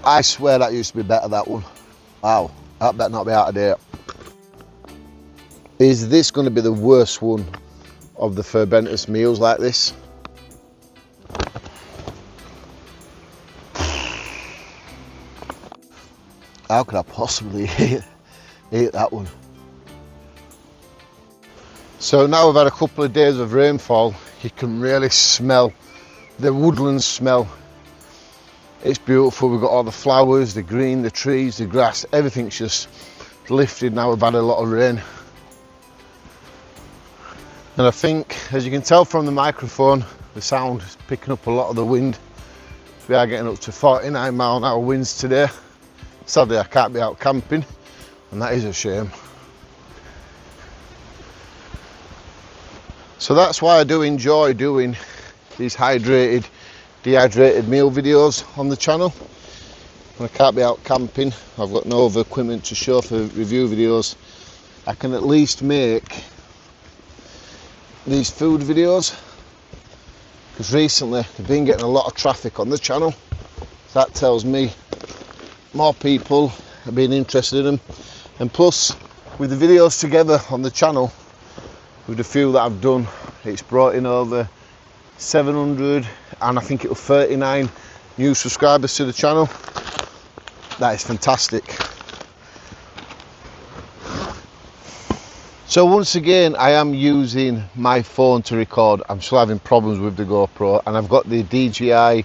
I swear that used to be better, that one. Wow, that better not be out of date. Is this going to be the worst one of the fermentous meals like this? How could I possibly eat that one? So now we've had a couple of days of rainfall, you can really smell the woodland smell. It's beautiful. We've got all the flowers, the green, the trees, the grass, everything's just lifted now we've had a lot of rain. And I think, as you can tell from the microphone, the sound is picking up a lot of the wind. We are getting up to 49-mile-an-hour winds today. Sadly, I can't be out camping, and that is a shame. So that's why I do enjoy doing these dehydrated meal videos on the channel. When I can't be out camping, I've got no other equipment to show for review videos, I can at least make these food videos, because recently they've been getting a lot of traffic on the channel. So that tells me more people have been interested in them, and plus with the videos together on the channel, with the few that I've done, it's brought in over 700 and I think it was 39 new subscribers to the channel. That is fantastic. So once again, I am using my phone to record. I'm still having problems with the GoPro, and I've got the DJI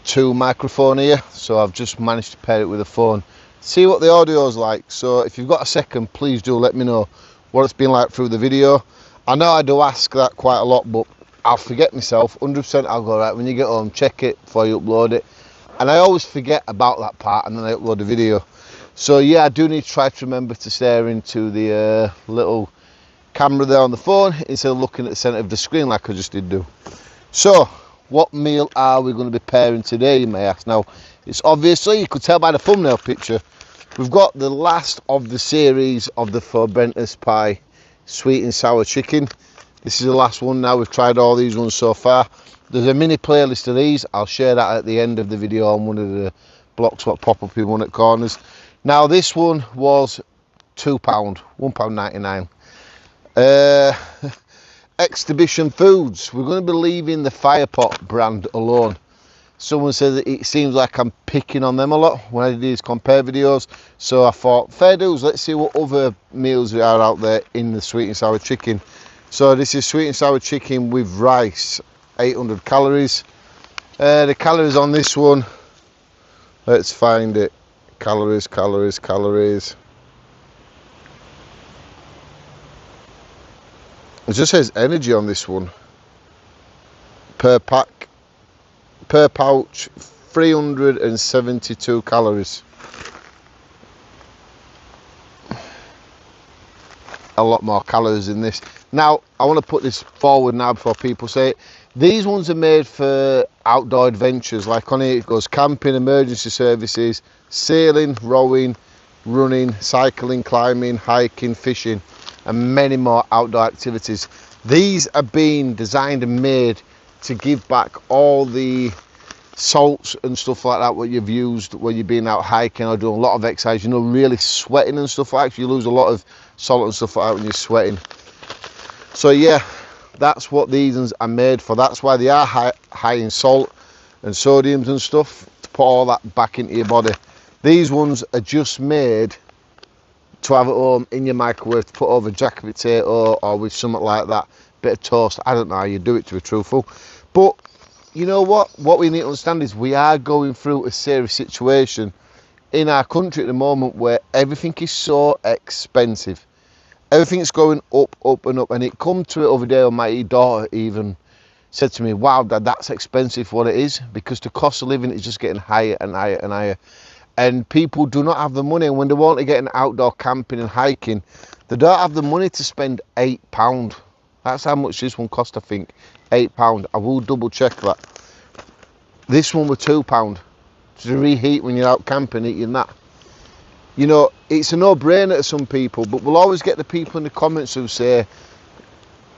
2 microphone here, so I've just managed to pair it with a phone. See what the audio is like. So if you've got a second, please do let me know what it's been like through the video. I know I do ask that quite a lot, but I'll forget myself. 100% I'll go, right, when you get home, check it before you upload it. And I always forget about that part, and then I upload the video. So yeah, I do need to try to remember to stare into the little camera there on the phone instead of looking at the centre of the screen like I just did do. So what meal are we going to be pairing today, you may ask? Now, it's obviously, you could tell by the thumbnail picture, we've got the last of the series of the Forbentus pie sweet and sour chicken. This is the last one now. We've tried all these ones so far. There's a mini playlist of these. I'll share that at the end of the video on one of the blocks what pop up in one at corners. Now this one was £2, £1.99. Exhibition Foods. We're going to be leaving the Firepot brand alone. Someone said that it seems like I'm picking on them a lot when I do these compare videos, so I thought, fair dues, let's see what other meals there are out there in the sweet and sour chicken. So this is sweet and sour chicken with rice, 800 calories. The calories on this one, let's find it. Calories. It just says energy on this one. Per pack. Per pouch, 372 calories. A lot more calories in this. Now, I want to put this forward now before people say it. These ones are made for outdoor adventures. Like on here it goes camping, emergency services, sailing, rowing, running, cycling, climbing, hiking, fishing, and many more outdoor activities. These are being designed and made to give back all the salts and stuff like that what you've used when you've been out hiking or doing a lot of exercise, you know, really sweating and stuff like that. You lose a lot of salt and stuff like that when you're sweating. So yeah, that's what these are made for. That's why they are high in salt and sodiums and stuff, to put all that back into your body. These ones are just made to have at home in your microwave, to put over a jacket potato or with something like that, bit of toast. I don't know how you do it, to be truthful. But you know what we need to understand is we are going through a serious situation in our country at the moment where everything is so expensive. Everything's going up and up, and it come to it over there. My daughter even said to me, wow Dad, that's expensive for what it is, because the cost of living is just getting higher and higher and higher, and people do not have the money. And when they want to get an outdoor camping and hiking, they don't have the money to spend £8. That's how much this one cost, I think. £8. I will double check that. This one was £2 to reheat when you're out camping eating that. You know, it's a no-brainer to some people, but we'll always get the people in the comments who say,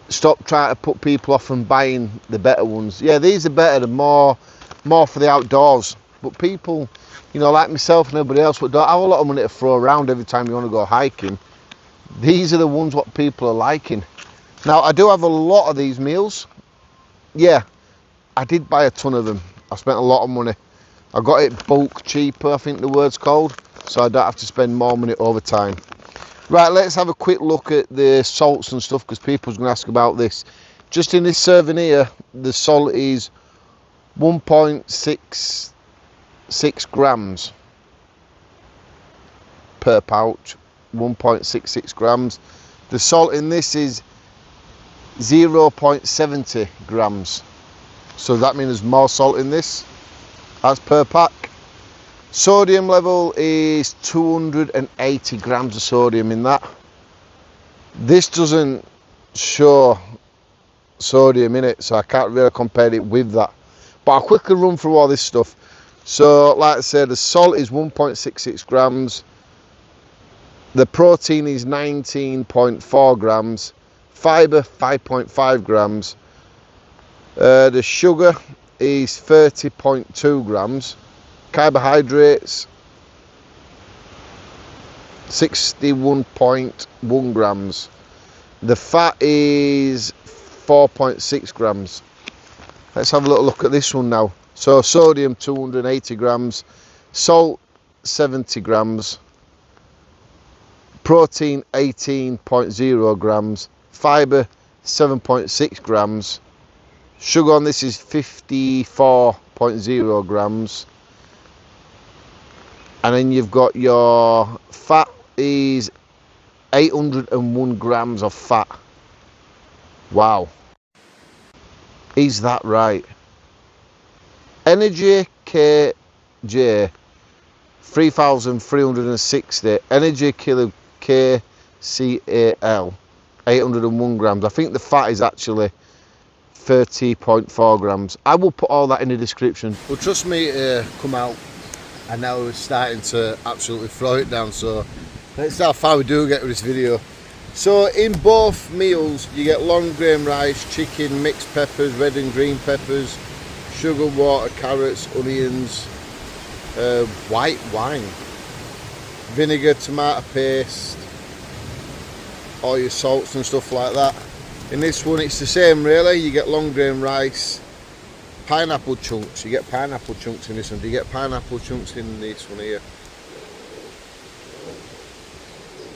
stop trying to put people off from buying the better ones. Yeah, these are better, they're more for the outdoors. but people, you know, like myself and everybody else, what don't have a lot of money to throw around every time you want to go hiking, these are the ones what people are liking. Now, I do have a lot of these meals. Yeah, I did buy a ton of them. I spent a lot of money. I got it bulk cheaper, I think the word's called, so I don't have to spend more money over time. Right, let's have a quick look at the salts and stuff, because people's going to ask about this. Just in this serving here, the salt is 1.66 grams per pouch. 1.66 grams. The salt in this is 0.70 grams. So that means there's more salt in this. That's per pack. Sodium level is 280 grams of sodium in that. This doesn't show sodium in it, so I can't really compare it with that. But I'll quickly run through all this stuff. So, like I said, the salt is 1.66 grams. The protein is 19.4 grams. Fibre, 5.5 grams. The sugar is 30.2 grams. Carbohydrates, 61.1 grams. The fat is 4.6 grams. Let's have a little look at this one now. So sodium 280 grams, salt 70 grams, protein 18.0 grams, fibre 7.6 grams, sugar on this is 54.0 grams. And then you've got your fat is 801 grams of fat. Wow. Is that right? Energy KJ 3,360. Energy kilo KCAL 801 grams. I think the fat is actually 30.4 grams. I will put all that in the description. Well, trust me, come out. And now we're starting to absolutely throw it down, so let's see how far we do get with this video. So in both meals you get long grain rice, chicken, mixed peppers, red and green peppers, sugar, water, carrots, onions, white wine, vinegar, tomato paste, all your salts and stuff like that. In this one it's the same really. You get long grain rice, pineapple chunks. You get pineapple chunks in this one. Do you get pineapple chunks in this one here?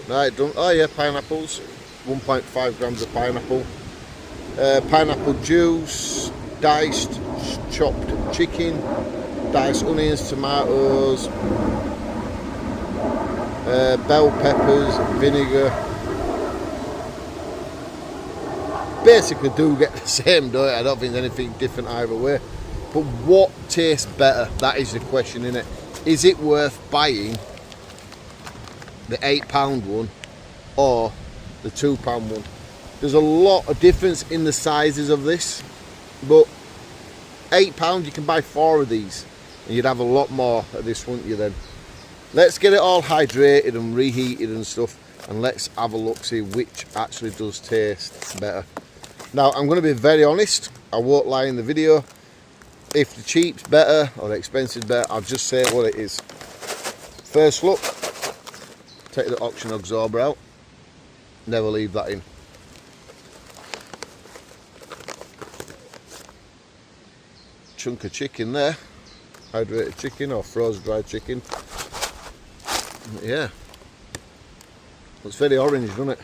Right, done. Oh yeah, pineapples. 1.5 grams of pineapple. Pineapple juice, diced chopped chicken, diced onions, tomatoes, bell peppers, vinegar. Basically do get the same, don't it? I don't think there's anything different either way. But what tastes better? That is the question, innit? Is it worth buying the £8 one or the £2 one? There's a lot of difference in the sizes of this, but £8 you can buy 4 of these and you'd have a lot more of this, wouldn't you then? Let's get it all hydrated and reheated and stuff, and let's have a look, see which actually does taste better. Now, I'm going to be very honest, I won't lie in the video. If the cheap's better or the expensive's better, I'll just say what it is. First look, take the oxygen absorber out, never leave that in. Chunk of chicken there, hydrated chicken or frozen dried chicken. Yeah, looks very orange, doesn't it?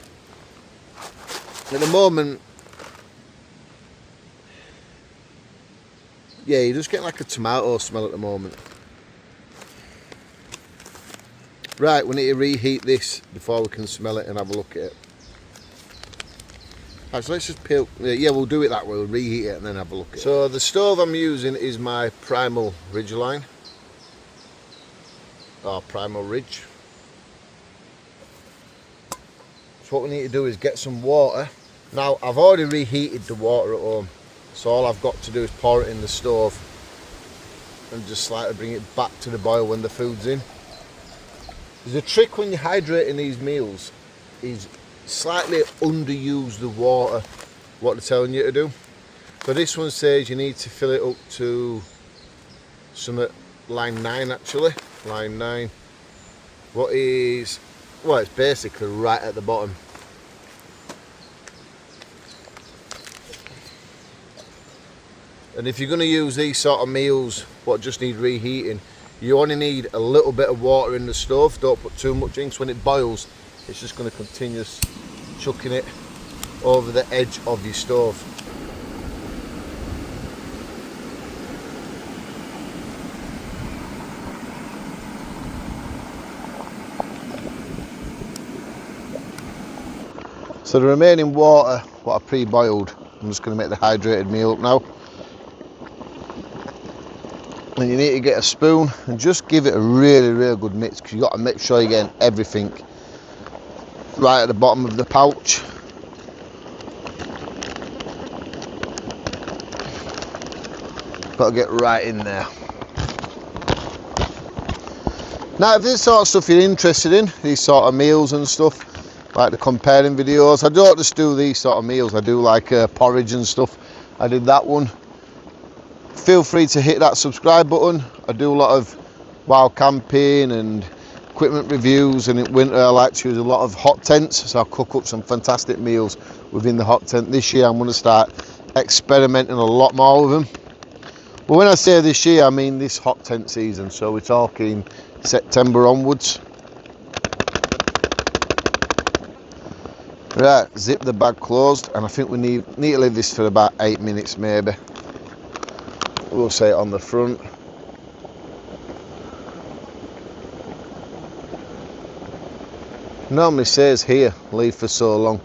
At the moment, yeah, you just get like a tomato smell at the moment. Right, we need to reheat this before we can smell it and have a look at it. Right, so let's just peel. Yeah, we'll do it that way. We'll reheat it and then have a look at it. So the stove I'm using is my Primal Ridgeline, or Primal Ridge. So what we need to do is get some water. Now, I've already reheated the water at home, so all I've got to do is pour it in the stove and just slightly bring it back to the boil when the food's in. The trick when you're hydrating these meals is slightly underuse the water, what they're telling you to do. So this one says you need to fill it up to some line 9 actually, line 9. What is, well, it's basically right at the bottom. And if you're going to use these sort of meals what just need reheating, you only need a little bit of water in the stove. Don't put too much in, 'cause when it boils it's just going to continue chucking it over the edge of your stove. So the remaining water, what I pre-boiled, I'm just going to make the hydrated meal up now. And you need to get a spoon and just give it a really good mix, because you've got to make sure you're getting everything right at the bottom of the pouch. Got to get right in there. Now if this sort of stuff you're interested in, these sort of meals and stuff, like the comparing videos, I don't just do these sort of meals, I do like porridge and stuff. I did that one. Feel free to hit that subscribe button. I do a lot of wild camping and equipment reviews, and in winter I like to use a lot of hot tents, so I'll cook up some fantastic meals within the hot tent. This year I'm going to start experimenting a lot more with them. But when I say this year, I mean this hot tent season, so we're talking September onwards. Right, zip the bag closed, and I think we need to leave this for about 8 minutes maybe. We'll say it on the front. Normally says here, leave for so long.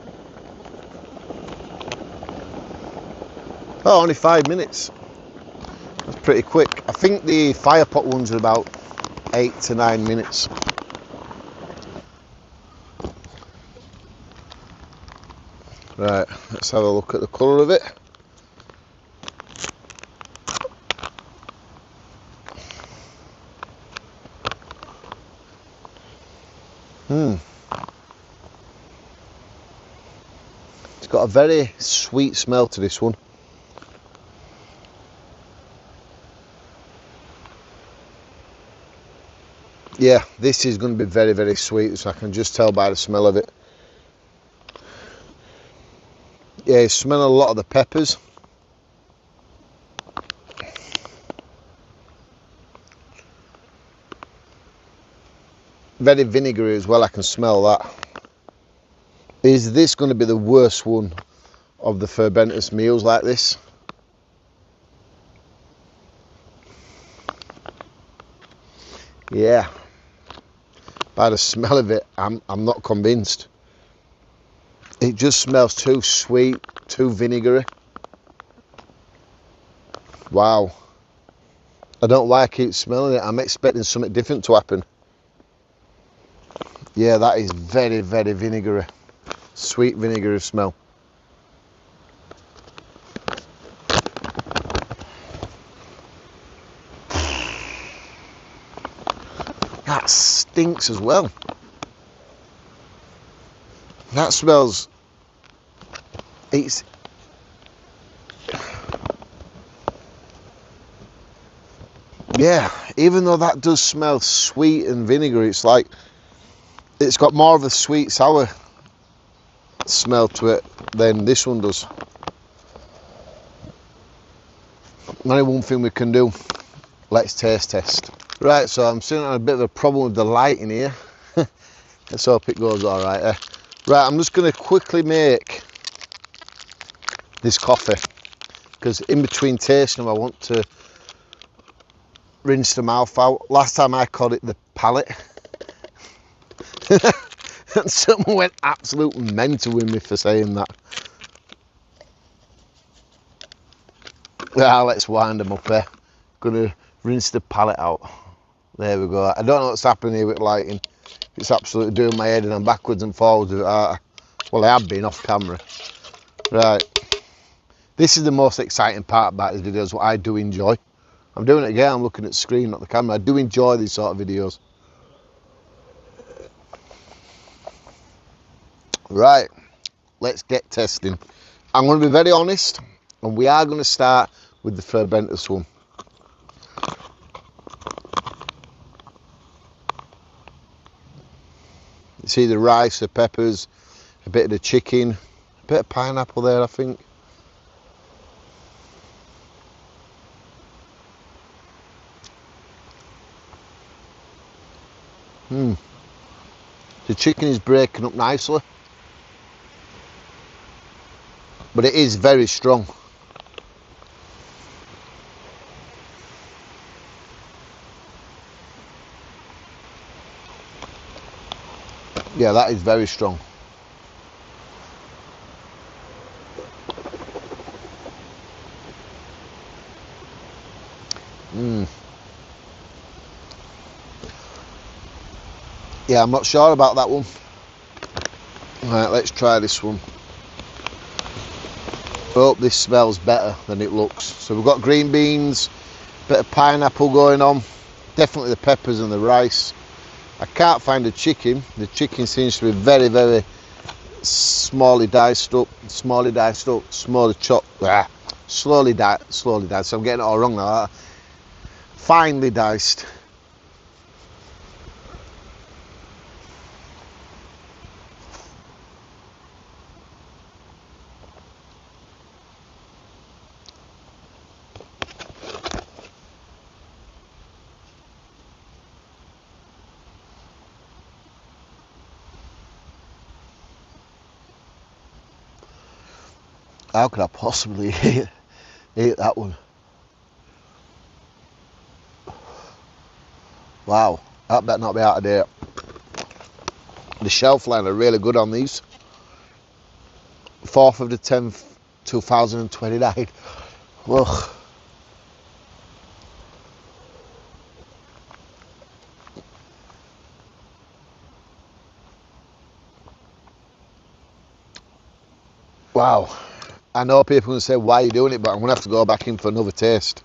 Oh, only 5 minutes. That's pretty quick. I think the fire pot ones are about 8 to 9 minutes. Right, let's have a look at the colour of it. It's got a very sweet smell to this one. Yeah, this is going to be very sweet, so I can just tell by the smell of it. Yeah, you smell a lot of the peppers. Very vinegary as well, I can smell that. Is this going to be the worst one of the fermentous meals like this? Yeah. By the smell of it, I'm not convinced. It just smells too sweet, too vinegary. Wow. I don't know why I keep smelling it. I'm expecting something different to happen. Yeah, that is very vinegary. Sweet vinegary smell. That stinks as well. That smells, it's, yeah, even though that does smell sweet and vinegary, it's like, it's got more of a sweet sour smell to it than this one does. Only one thing we can do, let's taste test. Right, so I'm seeing a bit of a problem with the light in here. Let's hope it goes all right there. Right, I'm just going to quickly make this coffee, because in between tasting them I want to rinse the mouth out. Last time I called it the palate. And someone went absolute mental with me for saying that. Well, let's wind them up here. Gonna rinse the palate out. There we go. I don't know what's happening here with lighting. It's absolutely doing my head in and backwards and forwards with it, aren't I? Well, I have been off camera. Right. This is the most exciting part about these videos, what I do enjoy. I'm doing it again, I'm looking at the screen, not the camera. I do enjoy these sort of videos. Right, let's get testing. I'm going to be very honest, and we are going to start with the fermentous one. You see the rice, the peppers, a bit of the chicken, a bit of pineapple there, I think. The chicken is breaking up nicely, but it is very strong. Yeah, that is very strong. Yeah, I'm not sure about that one. Right, let's try this one. Hope this smells better than it looks. So we've got green beans, bit of pineapple going on, definitely the peppers and the rice. I can't find the chicken. The chicken seems to be very, very smally diced up, smally chopped, slowly diced, so I'm getting it all wrong now. Finely diced. How could I possibly eat that one? Wow, that better not be out of date. The shelf line are really good on these. 4th of the 10th, 2029. Ugh. Wow. I know people are going to say, why are you doing it? But I'm going to have to go back in for another taste.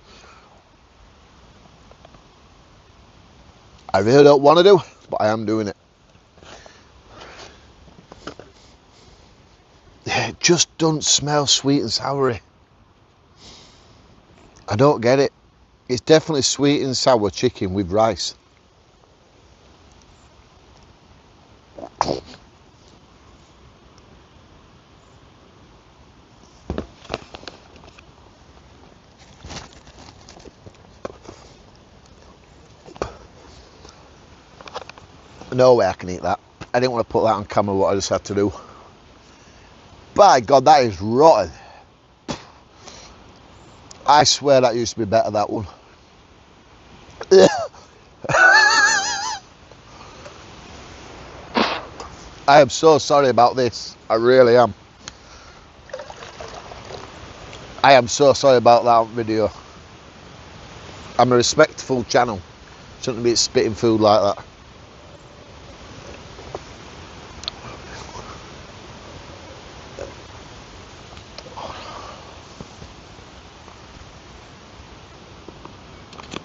I really don't want to do, but I am doing it. It just doesn't smell sweet and soury. I don't get it. It's definitely sweet and sour chicken with rice. No way I can eat that. I didn't want to put that on camera, what I just had to do. By God, that is rotten. I swear that used to be better, that one. I am so sorry about this. I really am. I am so sorry about that video. I'm a respectful channel. Shouldn't be spitting food like that.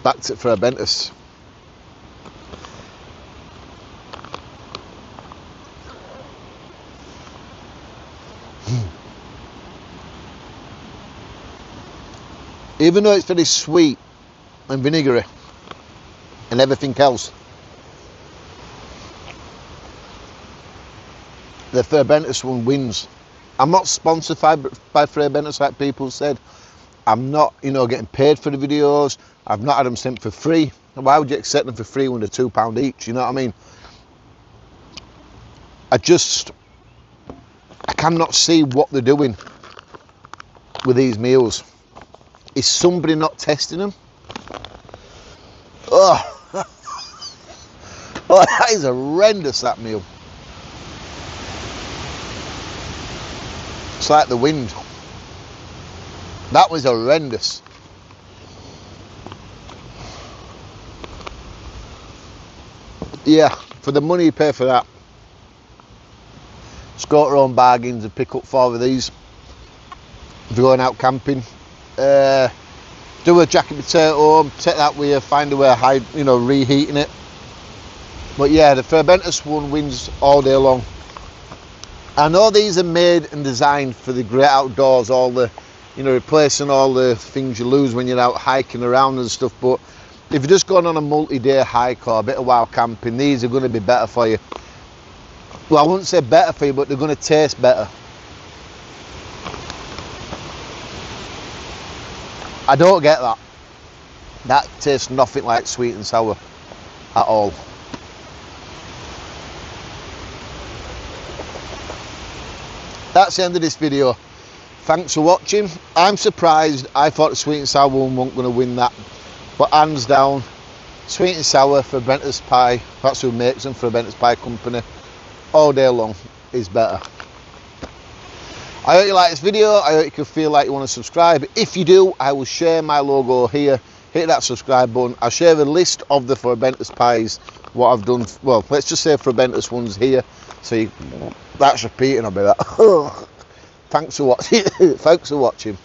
Back to fray bentos. Even though it's very sweet and vinegary and everything else, the fray bentos one wins. I'm not sponsored by fray bentos like people said. I'm not, getting paid for the videos. I've not had them sent for free. Why would you accept them for free when they're £2 each? You know what I mean? I cannot see what they're doing with these meals. Is somebody not testing them? Oh, oh, that is horrendous, that meal. It's like the wind. That was horrendous. Yeah, for the money you pay for that, just go to your own bargains and pick up 4 of these if you're going out camping. Do a jacket potato, take that with you, find a way of reheating it. But yeah, the fray bentos one wins all day long. I know these are made and designed for the great outdoors, all the, replacing all the things you lose when you're out hiking around and stuff, but if you're just going on a multi-day hike or a bit of wild camping, these are going to be better for you. well, I wouldn't say better for you, but they're going to taste better. I don't get that. That tastes nothing like sweet and sour at all. That's the end of this video. Thanks for watching. I'm surprised. I thought the sweet and sour one wasn't going to win that, but hands down, sweet and sour for Bentos pie, that's who makes them, for a Bentos pie company, all day long is better. I hope you like this video. I hope you can feel like you want to subscribe. If you do, I will share my logo here. Hit that subscribe button. I'll share a list of the for Bentos pies, what I've done, well, let's just say for Bentos ones here. So that's repeating a bit. Thanks for watching. Thanks for watching.